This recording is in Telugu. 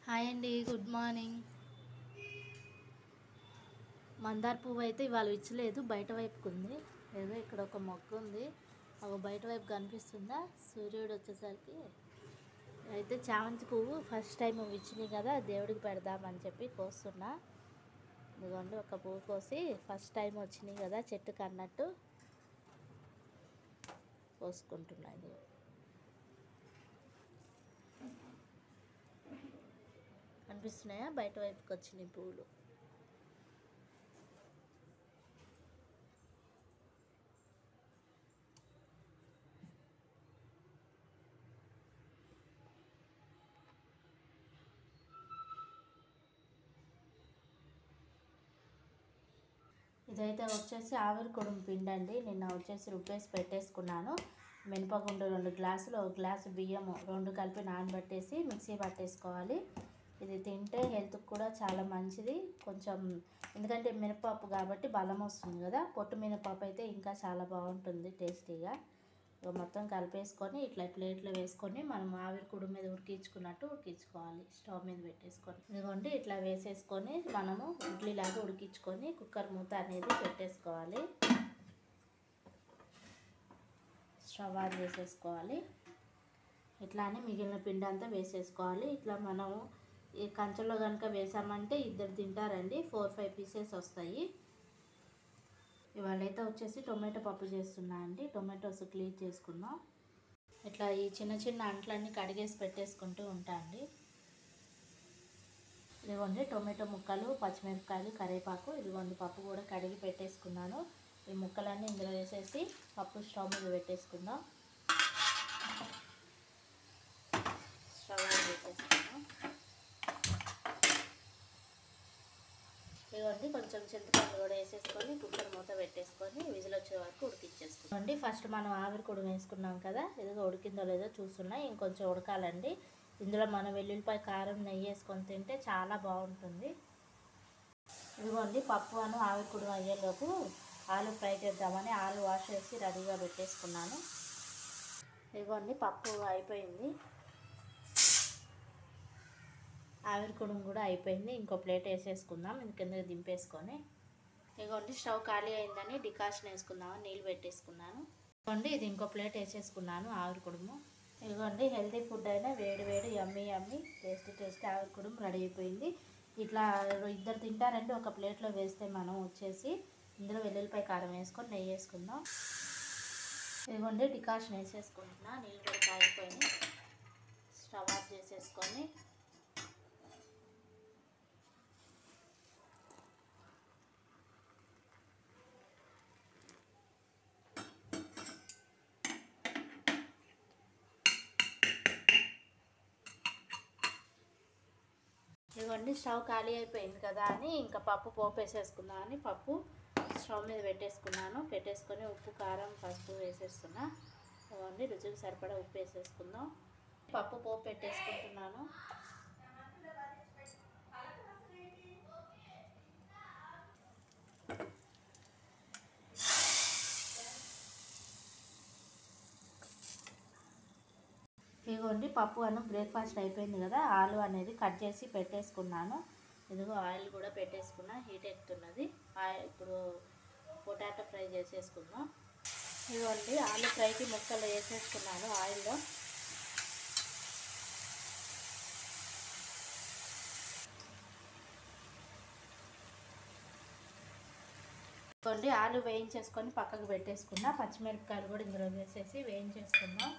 హాయ్ అండి, గుడ్ మార్నింగ్. మందార పువ్వు అయితే ఇవాళ ఇచ్చలేదు, బయట వైపుకు ఉంది. ఏదో ఇక్కడ ఒక మొక్క ఉంది, ఒక బయట వైపు కనిపిస్తుందా, సూర్యుడు వచ్చేసరికి. అయితే చామంతి పువ్వు ఫస్ట్ టైం ఇచ్చినాయి కదా, దేవుడికి పెడదామని చెప్పి కోస్తున్నా. ఇదిగోండి ఒక పువ్వు కోసి ఫస్ట్ టైం వచ్చినాయి కదా చెట్టుకు అన్నట్టు కోసుకుంటున్నా. ఇది కనిపిస్తున్నాయా, బయట వైపుకి వచ్చినాయి పువ్వులు. ఇదైతే వచ్చేసి ఆవిరి కుడుము పిండి అండి. నిన్న వచ్చేసి రుబ్బేసి పెట్టేసుకున్నాను. మినపగుండు 2 గ్లాసులు, 1 గ్లాసు బియ్యము 2 కలిపి నానబెట్టేసి మిక్సీ పట్టేసుకోవాలి. ఇది తింటే హెల్త్కి కూడా చాలా మంచిది. కొంచెం ఎందుకంటే మినపప్పు కాబట్టి బలం వస్తుంది కదా, పొట్టు మినపప్పు అయితే ఇంకా చాలా బాగుంటుంది టేస్టీగా. మొత్తం కలిపేసుకొని ఇట్లా ప్లేట్లో వేసుకొని మనం ఆవిరి కుడుము మీద ఉడికించుకున్నట్టు ఉడికించుకోవాలి. స్టవ్ మీద పెట్టేసుకొని ఇదిగోండి ఇట్లా వేసేసుకొని మనము ఇడ్లీలాగా ఉడికించుకొని కుక్కర్ మూత అనేది పెట్టేసుకోవాలి. స్టవ్ ఆన్ చేసేసుకోవాలి. ఇట్లానే మిగిలిన పిండి అంతా వేసేసుకోవాలి. ఇట్లా మనము ఈ కంచెలో కనుక వేసామంటే 2 తింటారండి, 4-5 పీసెస్ వస్తాయి. ఇవాళైతే వచ్చేసి టొమాటో పప్పు చేస్తున్నా అండి. టొమాటోస్ క్లీన్ చేసుకుందాం. ఇట్లా ఈ చిన్న చిన్న అంట్లన్నీ కడిగేసి పెట్టేసుకుంటూ ఉంటా అండి. ఇదిగోండి టొమాటో ముక్కలు, పచ్చిమిరపకాయలు, కరివేపాకు, ఇదిగోండి పప్పు కూడా కడిగి పెట్టేసుకున్నాను. ఈ ముక్కలన్నీ ఇందులో వేసేసి పప్పు స్టవ్ మీద పెట్టేసుకుందాం. స్టవ్ మీద పెట్టేసుకుందాం. ఇదిగోండి కొంచెం చింతపండు కూడా వేసేసుకొని కుక్కర్ మూత పెట్టేసుకొని విజిల్ వచ్చే వరకు ఉడికించేసుకోండి. ఫస్ట్ మనం ఆవిరి కుడుము వేసుకున్నాం కదా, ఇదిగో ఉడికిందో లేదో చూస్తున్నా. ఇంకొంచెం ఉడకాలండి. ఇందులో మనం వెల్లుల్లిపాయ, కారం, నెయ్యి వేసుకొని తింటే చాలా బాగుంటుంది. ఇదిగోండి పప్పు ఆవిరి కుడుము అయ్యేలోపు ఆలు ఫ్రై చేద్దామని ఆలు వాష్ చేసి రెడీగా పెట్టేసుకున్నాను. ఇదిగోండి పప్పు అయిపోయింది, ఆవిరి కుడుము కూడా అయిపోయింది. ఇంకో ప్లేట్ వేసేసుకుందాం, కిందకి దింపేసుకొని. ఇదిగోండి స్టవ్ ఖాళీ అయిందని డికాషన్ వేసుకుందామని నీళ్ళు పెట్టేసుకున్నాను. ఇదిగోండి ఇది ఇంకో ప్లేట్ వేసేసుకున్నాను ఆవిరి కుడుము. ఇదిగోండి హెల్తీ ఫుడ్ అయినా వేడి వేడి యమ్మీ యమ్మీ టేస్టీ ఆవిరి కుడుము రెడీ అయిపోయింది. ఇట్లా 2 తింటారండి ఒక ప్లేట్లో వేస్తే. మనం వచ్చేసి ఇందులో వెల్లుల్లిపాయ, కారం వేసుకొని నెయ్యి వేసుకుందాం. ఇదిగోండి డికాషన్ వేసేసుకుంటున్నా, నీళ్ళు కూడా కాగిపోయినాయి. స్టవ్ ఆఫ్ చేసేసుకొని ఇదిగోండి స్టవ్ ఖాళీ అయిపోయింది కదా అని ఇంకా పప్పు పోపు వేసేసుకుందాం అని పప్పు స్టవ్ మీద పెట్టేసుకున్నాను. పెట్టేసుకొని ఉప్పు, కారం, పసుపు వేసేస్తున్నా. ఇదిగోండి రుచికి సరిపడా ఉప్పు వేసేసుకుందాం. పప్పు పోపు పెట్టేసుకుంటున్నాను. ఇదిగోండి పప్పు బ్రేక్ఫాస్ట్ అయిపోయింది కదా, ఆలు అనేది కట్ చేసి పెట్టేసుకున్నాను. ఇదిగో ఆయిల్ కూడా పెట్టేసుకున్నా, హీట్ ఎక్కుతున్నది. ఇప్పుడు పొటాటో ఫ్రై చేసేసుకుందాం. ఇదిగోండి ఆలు ఫ్రైకి ముక్కలు వేసేసుకున్నాను ఆయిల్లో. ఇదిగోండి ఆలు వేయించేసుకొని పక్కకు పెట్టేసుకున్నా. పచ్చిమిరపకాయలు కూడా ఇందులో వేసేసి వేయించేసుకుందాం.